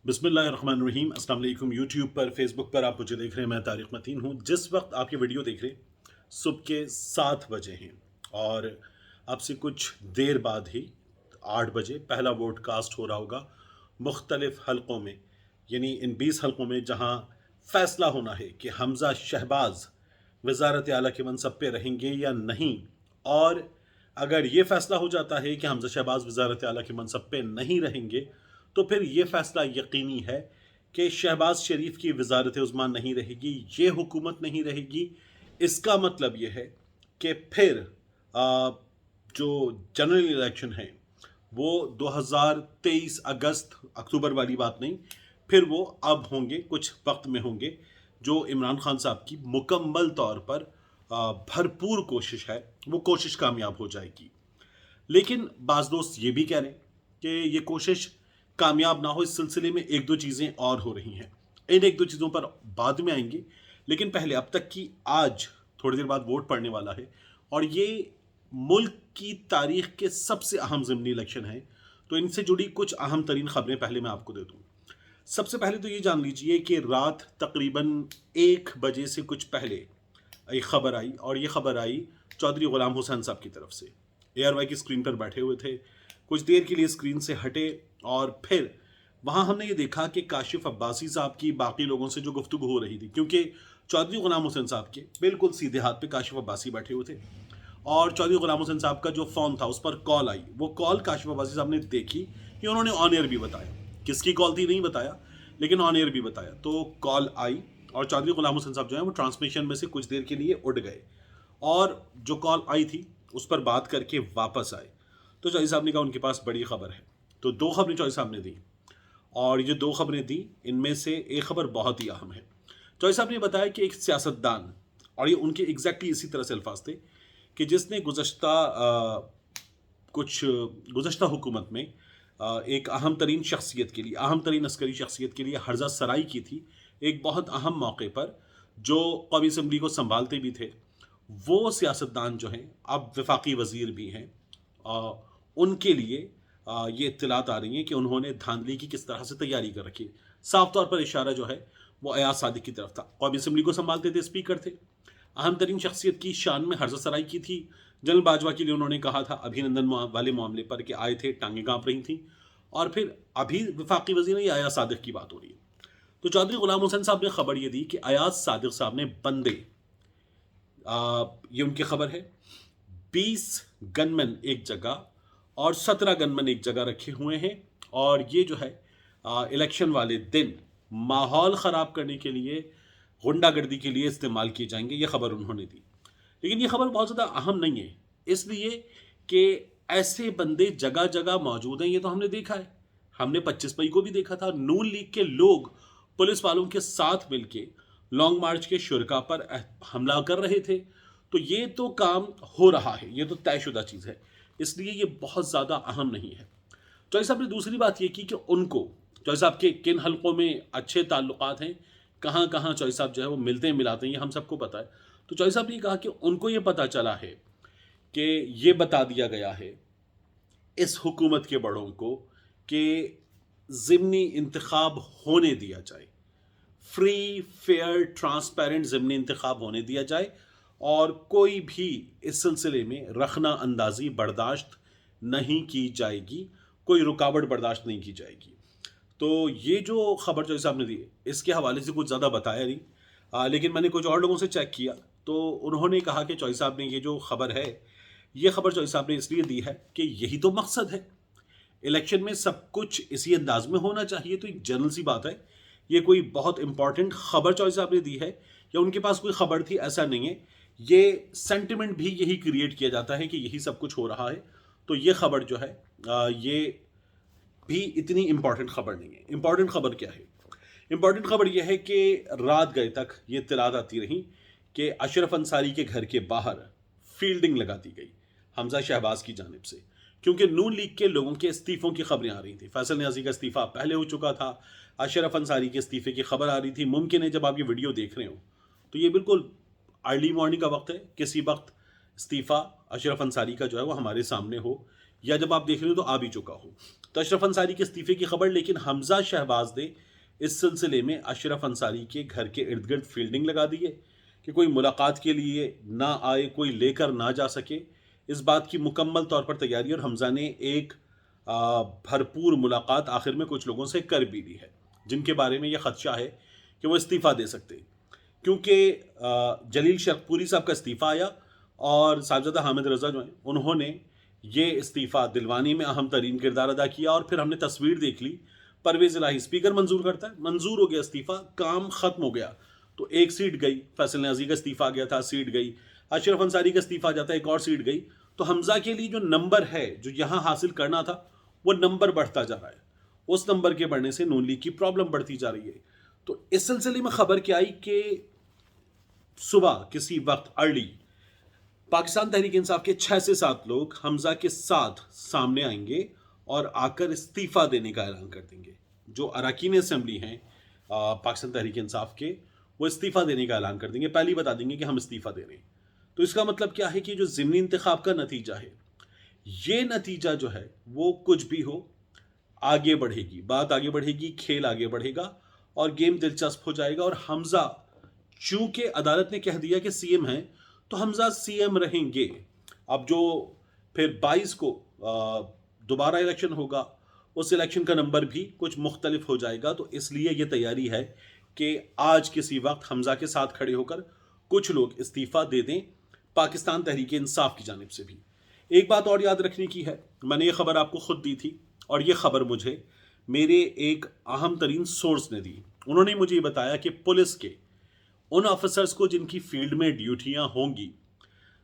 बिस्मिल्लाहिर्रहमानिर्रहीम। अस्सलाम वालेकुम। यूट्यूब पर, फेसबुक पर आप मुझे देख रहे हैं। मैं तारिक मतीन हूँ। जिस वक्त आप ये वीडियो देख रहे हैं सुबह के 7 बजे हैं और अब से कुछ देर बाद ही 8 बजे पहला वोट कास्ट हो रहा होगा मुख्तलिफ हलकों में, यानी इन 20 हलकों में जहाँ फ़ैसला होना है कि हमज़ा शहबाज वज़ारत आला के मनसब पे रहेंगे या नहीं। और अगर ये फ़ैसला हो जाता है कि हमज़ा शहबाज वज़ारत आला के मनसब पे नहीं रहेंगे तो फिर ये फ़ैसला यकीनी है कि शहबाज शरीफ की वज़ारत उज़्मा नहीं रहेगी, ये हुकूमत नहीं रहेगी। इसका मतलब ये है कि फिर जो जनरल इलेक्शन है वो 2023 अगस्त अक्टूबर वाली बात नहीं, फिर वो अब होंगे, कुछ वक्त में होंगे, जो इमरान खान साहब की मुकम्मल तौर पर भरपूर कोशिश है, वो कोशिश कामयाब हो जाएगी। लेकिन बाज़ दोस्त ये भी कह रहे हैं कि ये कोशिश कामयाब ना हो, इस सिलसिले में एक दो चीज़ें और हो रही हैं। इन एक दो चीज़ों पर बाद में आएंगे, लेकिन पहले अब तक की आज थोड़ी देर बाद वोट पड़ने वाला है और ये मुल्क की तारीख के सबसे अहम ज़िमनी इलेक्शन है। तो इनसे जुड़ी कुछ अहम तरीन ख़बरें पहले मैं आपको दे दूँ। सबसे पहले तो ये जान लीजिए कि रात तकरीबन 1 बजे से कुछ पहले एक ख़बर आई और ये ख़बर आई चौधरी ग़ुलाम हुसैन साहब की तरफ से। ARY की स्क्रीन पर बैठे हुए थे, कुछ देर के लिए स्क्रीन से हटे और फिर वहाँ हमने ये देखा कि काशिफ अब्बासी साहब की बाकी लोगों से जो गुफ्तगू हो रही थी, क्योंकि चौधरी ग़ुलाम हुसैन साहब के बिल्कुल सीधे हाथ पे काशिफ अब्बासी बैठे हुए थे और चौधरी ग़ुलाम हुसैन साहब का जो फ़ोन था उस पर कॉल आई। वो कॉल काशिफ अब्बासी साहब ने देखी कि उन्होंने ऑन एयर भी बताया, किसकी कॉल थी नहीं बताया, लेकिन ऑन एयर भी बताया। तो कॉल आई और चौधरी ग़ुलाम हुसैन साहब जो है वो ट्रांसमिशन में से कुछ देर के लिए उड़ गए और जो कॉल आई थी उस पर बात करके वापस आए। तो चौधरी साहब ने कहा उनके पास बड़ी खबर है। तो दो खबरें चौधरी साहब ने दी और ये दो खबरें दी, इनमें से एक खबर बहुत ही अहम है। चौधरी साहब ने बताया कि एक सियासतदान, और ये उनके एग्जैक्टली इसी तरह से अल्फाज थे, कि जिसने गुज़श्ता हुकूमत में एक अहम तरीन शख्सियत के लिए, अहम तरीन अस्करी शख्सियत के लिए हर्जा सराई की थी एक बहुत अहम मौके पर, जो कौमी असम्बली को संभालते भी थे। वो सियासतदान जो हैं अब वफाकी वज़ीर भी हैं। उनके लिए ये इत्तलात आ रही हैं कि उन्होंने धांधली की किस तरह से तैयारी कर रखी है। साफ तौर पर इशारा जो है वो अयाज सादिक की तरफ था। कौमी असम्बली को संभालते थे, स्पीकर थे, अहम तरीन शख्सियत की शान में हर्जा सराई की थी। जनरल बाजवा के लिए उन्होंने कहा था अभिनंदन वाले मामले पर कि आए थे, टांगें कांप रही थी। और फिर अभी वफाकी वज़ीर ने अयाज सादिक की बात हो रही है। तो चौधरी ग़ुलाम हुसैन साहब ने खबर ये दी कि अयाज सादिक साहब ने बंदे, ये उनकी खबर है, 20 गनमैन एक जगह और 17 गनमैन एक जगह रखे हुए हैं और ये जो है इलेक्शन वाले दिन माहौल ख़राब करने के लिए, गुंडागर्दी के लिए इस्तेमाल किए जाएंगे। ये खबर उन्होंने दी। लेकिन ये खबर बहुत ज़्यादा अहम नहीं है, इसलिए कि ऐसे बंदे जगह जगह मौजूद हैं। ये तो हमने देखा है, हमने 25 मई को भी देखा था। नून लीग के लोग पुलिस वालों के साथ मिलके लॉन्ग मार्च के शुरका पर हमला कर रहे थे। तो ये तो काम हो रहा है, ये तो तयशुदा चीज़ है, इसलिए ये बहुत ज़्यादा अहम नहीं है। चौधरी साहब ने दूसरी बात ये की कि उनको, चौधरी साहब के किन हलकों में अच्छे ताल्लुकात हैं, कहाँ कहाँ चौधरी साहब जो है वो मिलते हैं मिलाते हैं, ये हम सबको पता है। तो चौधरी साहब ने कहा कि उनको ये पता चला है कि ये बता दिया गया है इस हुकूमत के बड़ों को कि ज़िमनी इंतखाब होने दिया जाए, फ्री फेयर ट्रांसपेरेंट ज़िमनी इंतखाब होने दिया जाए और कोई भी इस सिलसिले में रखना अंदाज़ी बर्दाश्त नहीं की जाएगी, कोई रुकावट बर्दाश्त नहीं की जाएगी। तो ये जो खबर चौधरी साहब ने दी, इसके हवाले से कुछ ज़्यादा बताया नहीं, लेकिन मैंने कुछ और लोगों से चेक किया तो उन्होंने कहा कि चौधरी साहब ने ये जो खबर है, ये खबर चौधरी साहब ने इसलिए दी है कि यही तो मकसद है, इलेक्शन में सब कुछ इसी अंदाज में होना चाहिए। तो एक जनरल सी बात है, ये कोई बहुत इंपॉर्टेंट खबर चौधरी साहब ने दी है या उनके पास कोई खबर थी, ऐसा नहीं है। ये सेंटिमेंट भी यही क्रिएट किया जाता है कि यही सब कुछ हो रहा है। तो ये खबर जो है ये भी इतनी इंपॉर्टेंट खबर नहीं है। इंपॉर्टेंट खबर क्या है? इंपॉर्टेंट खबर यह है कि रात गए तक ये इत्तलात आती रही कि अशरफ अंसारी के घर के बाहर फील्डिंग लगा दी गई हमज़ा शहबाज की जानिब से, क्योंकि नून लीग के लोगों के इस्तीफ़ों की खबरें आ रही थी। फैसल न्याज़ी का इस्तीफ़ा पहले हो चुका था, अशरफ अंसारी के इस्तीफ़े की खबर आ रही थी। मुमकिन है जब आप ये वीडियो देख रहे हो तो ये बिल्कुल अर्ली मॉर्निंग का वक्त है, किसी वक्त इस्तीफ़ा अशरफ अंसारी का जो है वो हमारे सामने हो या जब आप देख रहे हो तो आ भी चुका हो। तो अशरफ अंसारी के इस्तीफे की खबर, लेकिन हमजा शहबाज ने इस सिलसिले में अशरफ अंसारी के घर के इर्द गिर्द फील्डिंग लगा दी है कि कोई मुलाकात के लिए ना आए, कोई लेकर ना जा सके। इस बात की मुकम्मल तौर पर तैयारी, और हमजा ने एक भरपूर मुलाकात आखिर में कुछ लोगों से कर भी ली है, जिनके बारे में यह खदशा है कि वो इस्तीफ़ा दे सकते हैं, क्योंकि जलील शरकपुरी साहब का इस्तीफ़ा आया और साहिबजादा हामिद रज़ा जो हैं उन्होंने ये इस्तीफ़ा दिलवानी में अहम तरीन किरदार अदा किया। और फिर हमने तस्वीर देख ली, परवेज़ इलाही स्पीकर मंजूर करता है, मंजूर हो गया इस्तीफ़ा, काम ख़त्म हो गया। तो एक सीट गई, फैसल न्याज़ी का इस्तीफ़ा आ गया था, सीट गई, अशरफ अंसारी का इस्तीफ़ा आ जाता है, एक और सीट गई। तो हमजा के लिए जो नंबर है जो यहाँ हासिल करना था, वो नंबर बढ़ता जा रहा है। उस नंबर के बढ़ने से नून लीग की प्रॉब्लम बढ़ती जा रही है। तो इस सिलसिले में खबर क्या आई कि सुबह किसी वक्त अर्ली पाकिस्तान तहरीक इंसाफ के 6 से 7 लोग हमजा के साथ सामने आएंगे और आकर इस्तीफ़ा देने का ऐलान कर देंगे। जो अरकान असेंबली हैं पाकिस्तान तहरीक इंसाफ के, वो इस्तीफ़ा देने का ऐलान कर देंगे, पहले ही बता देंगे कि हम इस्तीफ़ा दे रहे हैं। तो इसका मतलब क्या है कि जो ज़िमनी इंतखाब का नतीजा है, ये नतीजा जो है वो कुछ भी हो, आगे बढ़ेगी, बात आगे बढ़ेगी, खेल आगे बढ़ेगा और गेम दिलचस्प हो जाएगा। और हमजा, चूंकि अदालत ने कह दिया कि सीएम हैं, तो हमजा सीएम रहेंगे। अब जो फिर 22 को दोबारा इलेक्शन होगा, उस इलेक्शन का नंबर भी कुछ मुख्तलिफ हो जाएगा। तो इसलिए ये तैयारी है कि आज किसी वक्त हमजा के साथ खड़े होकर कुछ लोग इस्तीफ़ा दे दें, पाकिस्तान तहरीक इंसाफ की जानिब से भी। एक बात और याद रखने की है, मैंने ये खबर आपको खुद दी थी और ये खबर मुझे मेरे एक अहम तरीन सोर्स ने दी। उन्होंने मुझे ये बताया कि पुलिस के उन ऑफिसर्स को जिनकी फील्ड में ड्यूटियां होंगी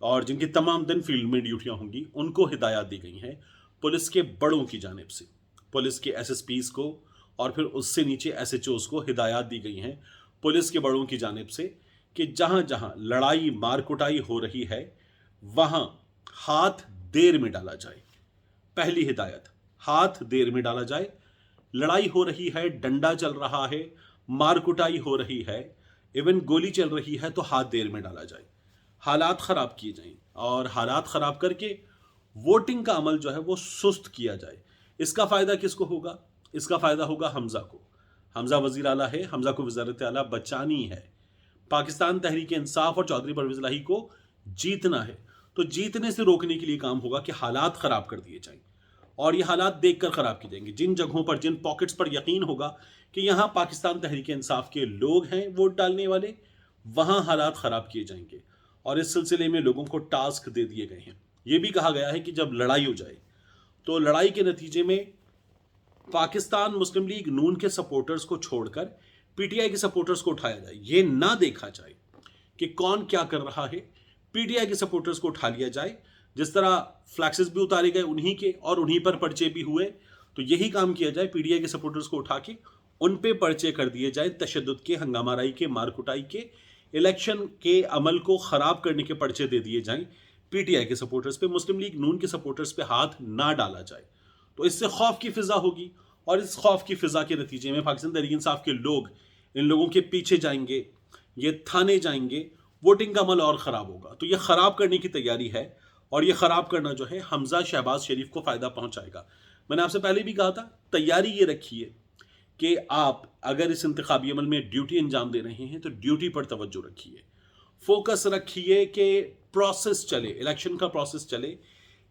और जिनकी तमाम दिन फील्ड में ड्यूटियां होंगी, उनको हिदायत दी गई हैं पुलिस के बड़ों की जानिब से, पुलिस के एसएसपीज़ को और फिर उससे नीचे एसएचओज़ को हिदायत दी गई हैं पुलिस के बड़ों की जानिब से कि जहां जहां लड़ाई मार कुटाई हो रही है, वहां हाथ देर में डाला जाए। पहली हिदायत, हाथ देर में डाला जाए। लड़ाई हो रही है, डंडा चल रहा है, मार कुटाई हो रही है, इवन गोली चल रही है, तो हाथ देर में डाला जाए, हालात ख़राब किए जाएं और हालात ख़राब करके वोटिंग का अमल जो है वो सुस्त किया जाए। इसका फ़ायदा किसको होगा? इसका फ़ायदा होगा हमजा को। हमजा वज़ीर आला है, हमजा को वज़ारत आला बचानी है। पाकिस्तान तहरीक इंसाफ और चौधरी परवेज़ इलाही को जीतना है, तो जीतने से रोकने के लिए काम होगा कि हालात ख़राब कर दिए जाएं और ये हालात देखकर ख़राब किए जाएंगे। जिन जगहों पर, जिन पॉकेट्स पर यकीन होगा कि यहाँ पाकिस्तान तहरीक इंसाफ के लोग हैं वोट डालने वाले, वहाँ हालात ख़राब किए जाएंगे। और इस सिलसिले में लोगों को टास्क दे दिए गए हैं। ये भी कहा गया है कि जब लड़ाई हो जाए तो लड़ाई के नतीजे में पाकिस्तान मुस्लिम लीग नून के सपोर्टर्स को छोड़कर पीटीआई के सपोर्टर्स को उठाया जाए। ये ना देखा जाए कि कौन क्या कर रहा है, पीटीआई के सपोर्टर्स को उठा लिया जाए। जिस तरह फ्लैक्सेस भी उतारे गए उन्हीं के और उन्हीं पर पर्चे भी हुए, तो यही काम किया जाए, पीटीआई के सपोर्टर्स को उठा के उन पे पर्चे कर दिए जाए, तशद्दुद के, हंगामाराई के, मारकुटाई के, इलेक्शन के अमल को ख़राब करने के पर्चे दे दिए जाएं पीटीआई के सपोर्टर्स पे। मुस्लिम लीग नून के सपोर्टर्स पे हाथ ना डाला जाए। तो इससे खौफ की फ़िज़ा होगी और इस खौफ की फ़िज़ा के नतीजे में पाकिस्तान तहरीक इंसाफ के लोग इन लोगों के पीछे जाएंगे, ये थाने जाएंगे, वोटिंग का अमल और ख़राब होगा। तो ये ख़राब करने की तैयारी है और ये ख़राब करना जो है हमजा शहबाज शरीफ को फ़ायदा पहुंचाएगा। मैंने आपसे पहले भी कहा था, तैयारी ये रखिए कि आप अगर इस इंतखाबी अमल में ड्यूटी अंजाम दे रहे हैं तो ड्यूटी पर तवज्जो रखिए, फोकस रखिए कि प्रोसेस चले, इलेक्शन का प्रोसेस चले।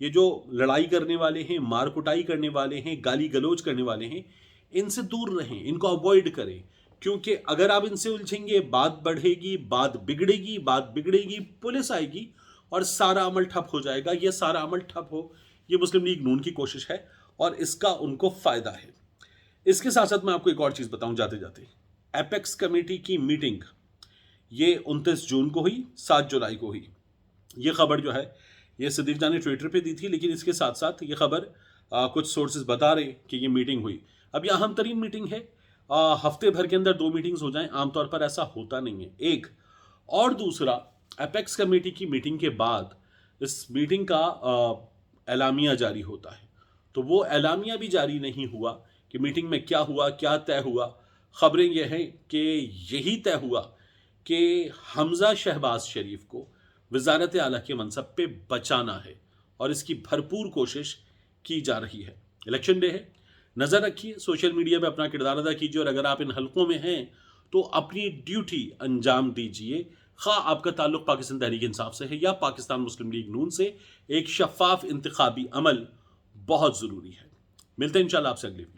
ये जो लड़ाई करने वाले हैं, मार कुटाई करने वाले हैं, गाली गलौज करने वाले हैं, इनसे दूर रहें, इनको अवॉइड करें। क्योंकि अगर आप इनसे उलझेंगे, बात बढ़ेगी, बात बिगड़ेगी, पुलिस आएगी और सारा अमल ठप हो जाएगा। ये सारा अमल ठप हो, ये मुस्लिम लीग नून की कोशिश है और इसका उनको फ़ायदा है। इसके साथ साथ मैं आपको एक और चीज़ बताऊं जाते जाते, एपेक्स कमेटी की मीटिंग ये 29 जून को हुई, 7 जुलाई को हुई। ये खबर जो है ये सदीक जान ने ट्विटर पे दी थी, लेकिन इसके साथ साथ ये खबर कुछ सोर्सेज बता रहे कि ये मीटिंग हुई। अब ये अहम तरीन मीटिंग है, हफ्ते भर के अंदर 2 मीटिंग्स हो जाएं, आमतौर पर ऐसा होता नहीं है। एक और दूसरा, एपेक्स कमेटी की मीटिंग के बाद इस मीटिंग का एलामिया जारी होता है, तो वो एलामिया भी जारी नहीं हुआ कि मीटिंग में क्या हुआ, क्या तय हुआ। खबरें यह हैं कि यही तय हुआ कि हमजा शहबाज शरीफ को वज़ारत आला के मनसब पे बचाना है और इसकी भरपूर कोशिश की जा रही है। इलेक्शन डे है, नज़र रखिए, सोशल मीडिया पे अपना किरदार अदा कीजिए, और अगर आप इन हलकों में हैं तो अपनी ड्यूटी अंजाम दीजिए। खा आपका ताल्लुक पाकिस्तान तहरीक इंसाफ से है या पाकिस्तान मुस्लिम लीग नून से, एक शफाफ इंतखाबी अमल बहुत ज़रूरी है। मिलते हैं इंशाल्लाह आपसे अगली वीडियो।